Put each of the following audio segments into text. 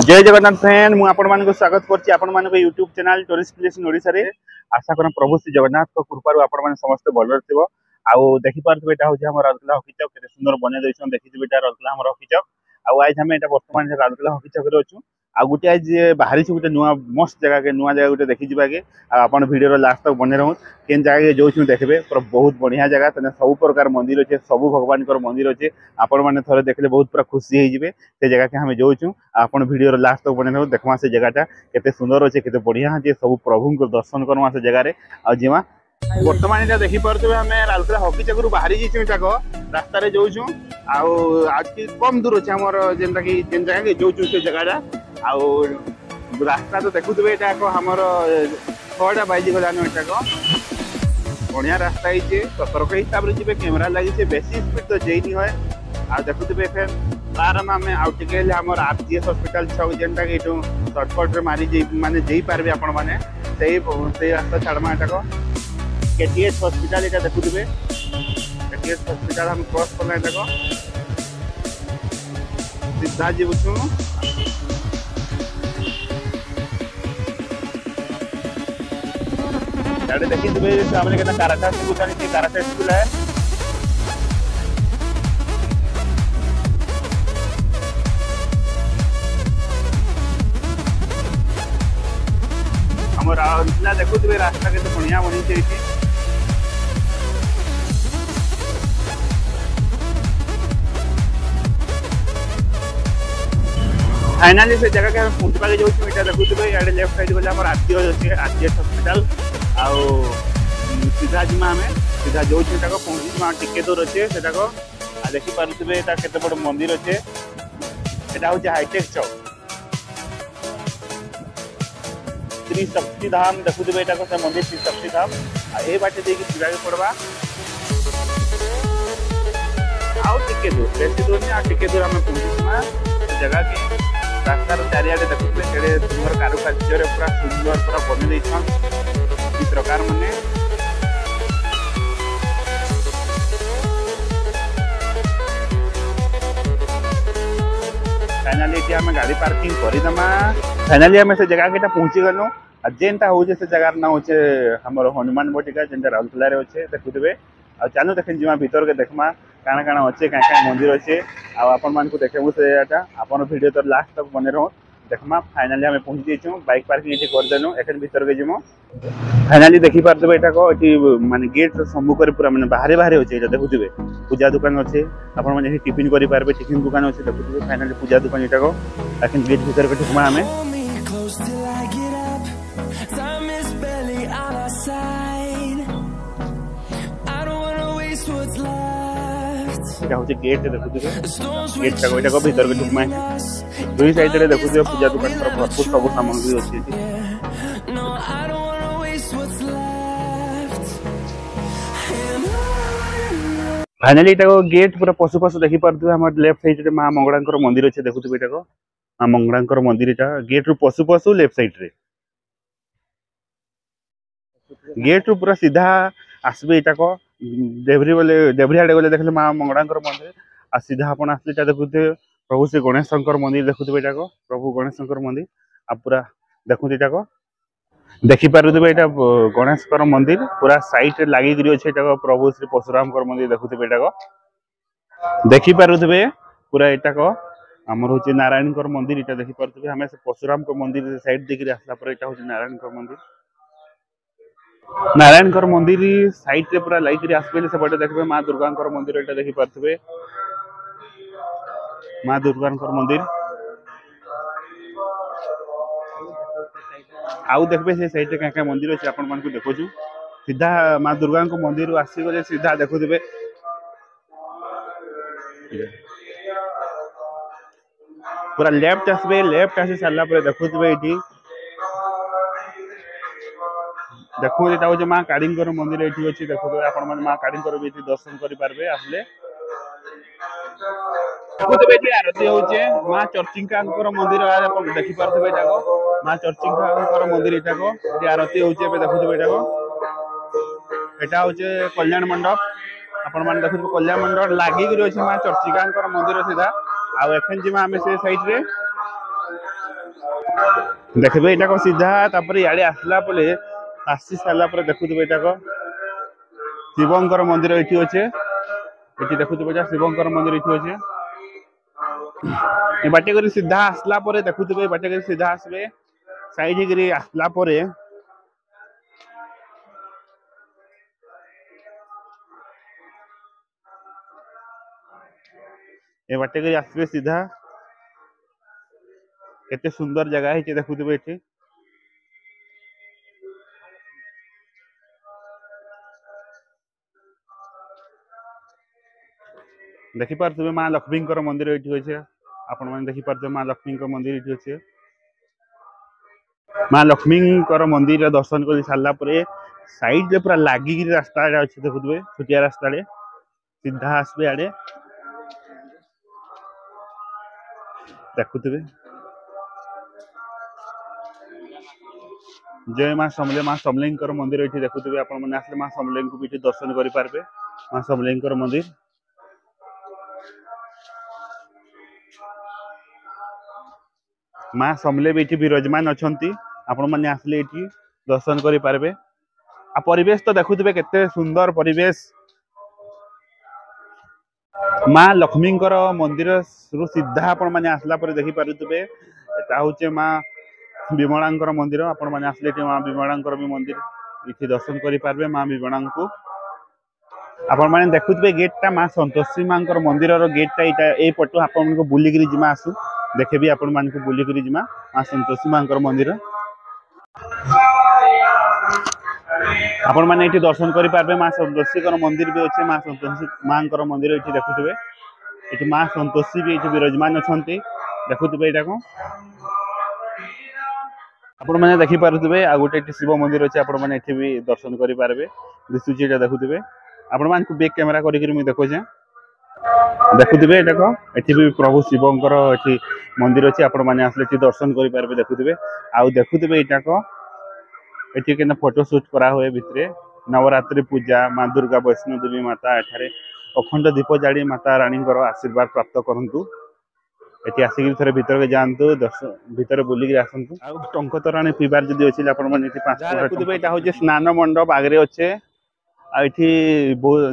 जय जगन्नाथ फ्रेंड मु आपण मानको स्वागत करछि आपण मानको YouTube channel tourist place in Odisha रे। आशा करम प्रभु श्री जगन्नाथ को कृपा आपण माने समस्त भल रहथिबो। आउ देखि पारथिबे एटा होछि हमर राउरकेला हॉकी चौक केते सुंदर बने दैछन देखिथिबे एटा राउरकेला हमर हॉकी चौक। आउ आज हमें एटा वर्तमान राउरकेला हॉकी चौक रे अछु। आ गुटे आज बाहरी छु गुटे नुवा मस्त जगह के नुवा जगह गुटे देखि जिबा के आपण वीडियो रो लास्ट तक बने रहू केन जगह के जोछु देखबे पर बहुत बढ़िया जगह तने सब प्रकार मंदिर अछि सब भगवान कर मंदिर अछि आपण माने थरे देखले बहुत पूरा खुशी हे जिबे से जगह के हमें जोछु आपण वीडियो रो लास्ट तक बने रहू देखमा से जगहटा केते सुंदर अछि केते बढ़िया जे सब प्रभु को दर्शन करवा से जगह रे आ जिमा वर्तमान एटा देखि परतबे हमें राउरकेला हॉकी चौक रु बाहरी जिछु एटाको रास्ता रे जोछु आउ आज की कम दूर अछि हमर जेंता कि जेन जगह के जोछु से जगहटा आउ रास्ता तो देखुवे एटा को हमर 6टा बाइज गलानो एटा को बढ़िया रास्ता है सतर्क हिसाब से जी कैमेरा लगी से बेसी स्पीड तो जेनी है आ देखुवे फिर तार में आउ टिके हमर आरजीएस हॉस्पिटल छौ जेनटा के एटू शॉर्टकट रे मारी जे माने जेई पारबे आपण माने सेही रास्ता छाड़मा एटा को केटीएस हॉस्पिटल एटा देखुवे केटीएस हॉस्पिटल हम क्रॉस करना एटा को सीधा जीवछु याडे देखिए सामने कितना कराटा स्कूल है हमर राउरकेला देखुवे रास्ता के तो बढ़िया बनी छै फाइनली से जगह के हम पहुंचबा के जोछु एटा देखुवे याडे लेफ्ट साइड गले हमर आरजीएस हॉस्पिटल आउ सीधा जिमा हमें सीधा जो पहुंची टिके दूर अच्छे से देखी पारे केते बड़ मंदिर अच्छे एटा हूँ हाईटेक चौक श्री शक्ति धाम देखुवे एटा को मंदिर श्री शक्ति धाम ए बाटे देकी जीवा पड़वा आउ टिके दूर बेसी दूर नहीं टिके दूर हमें पहुंची जगह की रास्तार चारियाडे देखुवे केड़े सुंदर कारुकार्य पूरा सुंदर पूरा बनी देछन चित्रकार मने फाइनली एटी हमें गाड़ी पार्किंग करिदमा फाइनली हमें से जगह केटा पहुंची गनो आ जेनटा होजे से जगह ना होचे हमर हनुमान बटिका जेनटा राउरकेला रे होचे देखुदिबे आ चालू देखन जिमा भीतर के देखमा काना काना होचे का मंदिर होचे आ आपन मान को देखेबु से एटा आपन वीडियो तो लास्ट तक बने रहो देखमा फाइनली हमें पहुंच जेछु बाइक पार्किंग एठी कर देनु एखन भीतर के जिमो फाइनली देखि पारतबे एटा को एठी माने गेट सम्मुख रे पूरा माने बाहरे बाहरे होचे एटा देखुदिबे पूजा दुकान होचे आपन माने टिफिन करि पारबे टिफिन दुकान होचे देखुदिबे फाइनली पूजा दुकान एटा को एखन गेट भीतर के ठुकमा हमें एटा होचे गेट देखुदिबे गेट तक एटा को भीतर के ठुकमा दुई साइड रे देखुदिबे पूजा दुकान पर भरपूर सब सामग्री होचे फाइनली एटा को गेट पूरा पशु पशु देखि परथु हमर लेफ्ट साइड रे मां मंगळांकर मंदिर अछि देखुथबे एटा को मां मंगळांकर मंदिर एटा गेट रो पशु पशु लेफ्ट साइड रे गेट रो पूरा सीधा आसबे एटा को देवरी आडे गले देखले मां मंगळांकर मंदिर आ सीधा अपन आसले एटा देखुथे प्रभु श्री गणेश शंकर मंदिर देखुथबे एटा को प्रभु गणेश शंकर मंदिर आ पूरा देखुथे एटा को देखि पारुथबे एटा गणेश कर मंदिर पूरा साइड रे लागि गिरी अछि एटा को प्रभु श्री परशुराम कर मंदिर देखुथबे एटा को देखि पारुथबे पूरा एटा को हमर होची नारायण कर मंदिर एटा देखि पारुथबे हमें से परशुराम कर मंदिर साइड देखि आसला पर एटा होची नारायण कर मंदिर साइड रे पूरा लागि गिरी आसबे से बडे देखबे मां दुर्गा कर मंदिर एटा देखि पारुथबे मां दुर्गा कर मंदिर आउ देखबे से साइड रे का मंदिर अछि आपन मान को देखोजु सीधा मां दुर्गा को मंदिर आसी गले सीधा देखुदिबे पूरा लेफ्ट आसबे लेफ्ट आसी साला पर देखुदिबे एठी देखो एटा हो जे मां काडिंगर मंदिर एठी अछि देखो आपन मान मां काडिंगर भी दर्शन करि पारबे आसले देखुदिबे एठी आरती होचे मां चर्चिकांकर मंदिर आपन देखि पारथबे एटा को मां चर्चिकांकर मंदिर एटा को एठी आरती होचे बे देखुदिबे एटा को एटा होचे कल्याण मंडप आपण मान देखु कल्याण मंडप लागी गयो छै मां चर्चिकांकर मंदिर सीधा आ एखन जिमा हमें से साइड रे देखबे एटा को सीधा तापर याडे आसला पले आसी साला पर देखुतबे एटा को शिवंकर मंदिर एठी अछि एठी देखुतबे एटा शिवंकर मंदिर एठी अछि ए बाटे करी सीधा आसला परे देखुतबे बाटे करी सीधा आसबे साइड गिरी आसला परे ए बाटे करी आसबे सीधा केते सुंदर जगह है देखुतबे एठी देखि पारथबे मां लक्ष्मी मंदिर एठी अछि आपण माने देखि पारथबे मां लक्ष्मी मंदिर एठी अछि मां लक्ष्मी मंदिर दर्शन कर सारा पर साइड पूरा लागिक रास्ता अच्छे देखुए छुटिया रास्ता सीधा आसबे आड़े देखुए जय मां समले मंदिर ये देखुए आपने आसले मां समले को भी दर्शन करेंगे मां समले मंदिर मां समले भी विराजमान अच्छा आपण मैंने आसले ये दर्शन करेंगे आ परिवेश तो देखुए केते सुंदर परिवेश मां लक्ष्मी मंदिर रु सीधा आपण मैंने आसला पर देखि पारुतबे एटा होचे मां विमला मंदिर आपण मैंने आसले मां विमला भी मंदिर ये दर्शन करेंगे मां विमला को आपण मैंने देखुए गेटा मां संतोषी मां मंदिर गेटा ये पटु आपण बुलिक जिमा आसू देखेबी आपण मान को बुलिक जिमा मां संतोषी मां मंदिर आपण मैंने ये दर्शन करेंगे मां संतोषी मंदिर भी अच्छे मां संतोषी मां मंदिर ये देखुए ये मां संतोषी भी ये विराजमान अच्छा देखुए यहाँ को आपण मैंने देखी पारुथबे आ गोटे शिव मंदिर अच्छे आपण मैंने भी दर्शन करेंगे दिशुची देखुए आपण मान को बैक कैमेरा करी मुझे देखुचे देखुए यहाँ ये भी प्रभु शिवंकर ये मंदिर अच्छे आपण मैंने आसले दर्शन करेंगे देखुए आउ देखुए यहाँ ये के फोटो शूट करा हुए भितरे नवरात्रि पूजा मां दुर्गा वैष्णो देवी माता एठारे अखंड दीप जाड़ी माता रानी आशीर्वाद प्राप्त करंतु एटी आसिक थरे भीतर के जानतु दर्शन भीतर बुलिक आसंतु आ टंक तराणी पीबार जदी अछि आपण माने एटी 5 देखुबे एटा होजे स्नान मंडप आगरे अच्छे आ एठी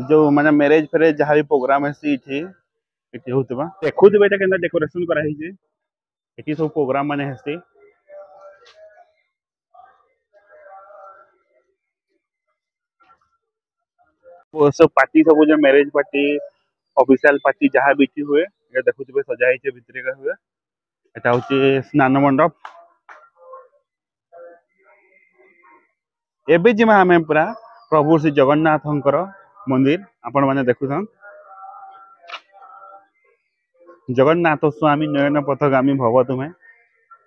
जो माने मैरिज फेरे जहा भी प्रोग्राम हेसी एठी होतबा देखुबे एटा केना डेकोरेशन करा हिजे एठी सब प्रोग्राम माने हेसी वो सब पार्टी सब जो मैरिज पार्टी ऑफिशियल पार्टी जहाँ भी हुए ये देखुए सजा भितर का हुए एटा होची स्नान मंडप एबे जिमा हमें पूरा प्रभु श्री जगन्नाथ मंदिर आपण माने देखुछन जगन्नाथ स्वामी नयन पथगामी भव तुम्हें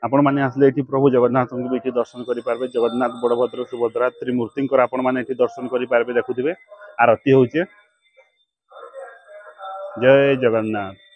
आपण माने आसले एठी प्रभु जगन्नाथ को भी दर्शन करि पारबे जगन्नाथ बड़भद्र सुभद्रा त्रिमूर्ति आपण माने एठी दर्शन करि पारबे देखुथिबे आरती होचे जय जगन्नाथ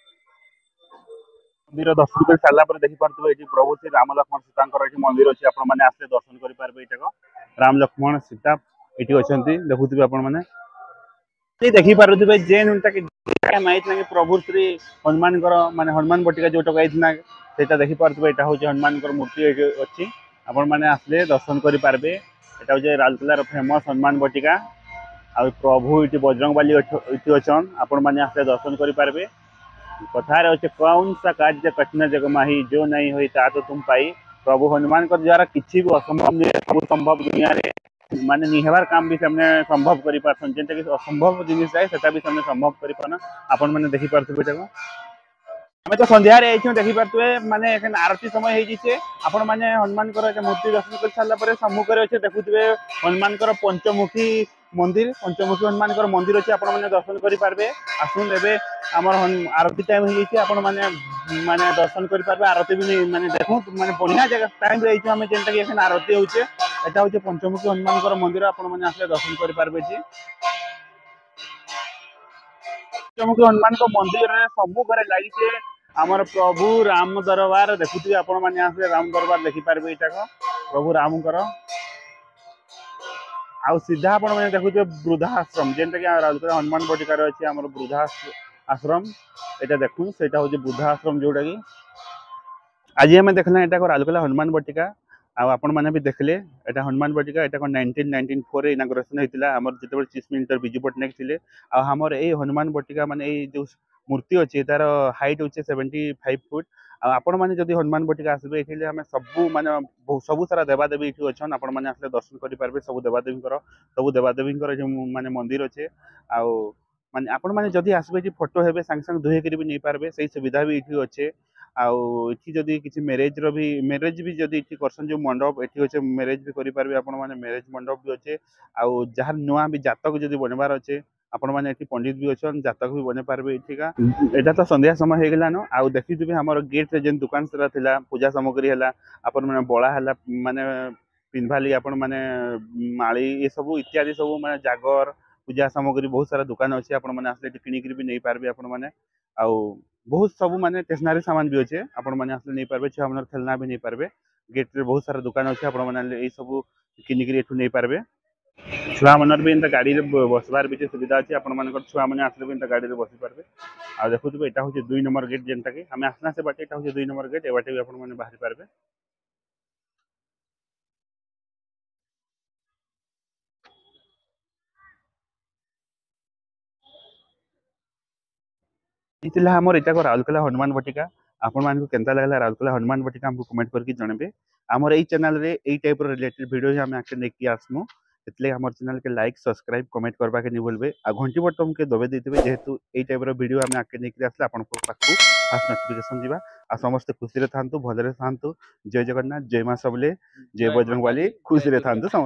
मंदिर दर्शन कर सारा पर देखि पारथबे एठी प्रभु श्री राम लक्ष्मण सीता एठी मंदिर अछि आपण माने आसले दर्शन करि पारबे एटा राम लक्ष्मण सीता एठी अछंती देखुथिबे आपण माने देखि पारुथबे जेन उनटा के माइट लागे प्रभु श्री हनुमान माने हनुमान बटिका जोटा गाइथना सेटा देखि पारुथबे एटा होचे हनुमान मूर्ति अछि आपण माने आसले दर्शन करि पारबे एटा होचे राउरकेला फेमस हनुमान बटिका आ प्रभु ये बजरंगबली ये अच्छन आपण मैंने आसले दर्शन करेंगे कथार अच्छे कौन सा कार्य कठिन जग माही जो नहीं हुई ता तो तुम पाई प्रभु हनुमान द्वारा किसी भी असंभव नहीं सब संभव दुनिया रे माने निहेबार काम भी हमने संभव करि पारछन जेंटा कि असंभव जिनिस जाय सेटा भी हमने संभव करि पाना आपण माने देखि पारथबे ताको हमें तो संध्या रे आइछो देखि पारथबे माने एखन आरती समय हे जिसे आपण माने हनुमान के मूर्ति दर्शन कर साला परे सम्मुख रे अच्छे देखुथबे हनुमान पंचमुखी मंदिर पंचमुखी हनुमान मंदिर अच्छे आपण माने दर्शन करि पारबे आसुन एबे हमर आरती टाइम हे जिसे आपण माने माने दर्शन करि पारबे आरती भी माने देखु माने बढ़िया जगह टाइम रे आइछो हमें जेंटा कि एखन आरती होचे एटा होचे पंचमुखी हनुमान मंदिर आपण माने आसले दर्शन करि पारबे जी पंचमुखी हनुमान मंदिर रे सम्मुख रे लागिचे आमर प्रभु राम दरबार देखुथबे आपण माने आसले राम दरबार देखि पारबे एटा प्रभु राम आउ सीधा आपण मैंने देखुए वृद्धा आश्रम जेनटा कि राउरकेला हनुमान बटिकार अच्छे आम वृद्धा आश्रम यहाँ देखूँ से हूँ वृद्धा आश्रम जोटा कि आज आम देखना यहाँ राउरकेला हनुमान बटिका आपण मैंने भी देखले एटा हनुमान बटिका एटा 1994 रे इनाग्रेशन होइतिला हमर जेतेबेल चीफ मिनिस्टर बिजू पटनायक थिले आ हमर ए हनुमान बटिका माने ए जो मूर्ति अछि तार हाइट होचे 75 फुट आ आपण माने जदी हनुमान बटिका आसबे एथिले हमें सबु माने सबु सारा देवा देवी इठी अछन आपण माने आसले दर्शन करि पारबे सबु देवा देवीकर जो माने मंदिर अछि आ माने आपण माने जदी आसबे कि फोटो हेबे संग संग दुहे करी भी नै पारबे सही सुविधा भी इठी अछि आउ इठी जदी किछि मैरेज भी जदी इठी करसन जो मंडप इठी होचे मैरेज भी करि पारबे आपण माने मैरेज मंडप भी होचे आउ जहार नुआ भी जातक जदी बनबार होचे आपण माने इठी पंडित भी अछन जातक भी बने पारबे इठी का एटा तो संध्या समय हे गेला न आउ देखि दिबे हमर गेट रे जेन दुकान सरा थिला पूजा सामग्री हला आपण माने बळा हला माने पिनभाली आपण माने माली ए सब इत्यादि सब माने जागर पूजा सामग्री बहुत सारा दुकान अछि आपण माने आसले किनी करी भी नै पारबे आपण माने आउ बहुत सब माने स्टेशनरी सामान भी अच्छे आपण माने आसले नै पारबे छुआ मन खेलना भी नै पारबे गेट रे बहुत सारा दुकान अच्छे आपण माने ए सब किनी करी एठु नै पारबे छुआ मनर भी इंता गाड़ी रे बसबार भी सुविधा अछि आपण मानकर छुआ माने आसले भी इंता गाड़ी रे बसि पारबे आ देखुतबे एटा होचे 2 नंबर गेट जेनटा के हमें आसना से बाटे एटा होचे 2 नंबर गेट ए बाटे भी आपण माने बाहर पारबे इतिला हमर एटा को राउरकेला हनुमान बटिका आपण मानकु केनता लागला राउरकेला हनुमान बटिका हमकु कमेंट करके जणबे हमर एई चैनल रे एई टाइप रो रिलेटेड वीडियो हम आके नेकी आसमु एतले हमर चैनल के लाइक सब्सक्राइब कमेंट करबा के नि बोलबे आ घंटी बटन के दबे देतिबे जेहेतु एई टाइप रो वीडियो हम आके नेकी आसले आपण को पाखु फास्ट नोटिफिकेशन दिबा आ समस्त खुशी रे थांतु भलरे थांतु जय जगन्नाथ जय मां सबले जय बजरंगबली खुशी रे थांतु समस्त।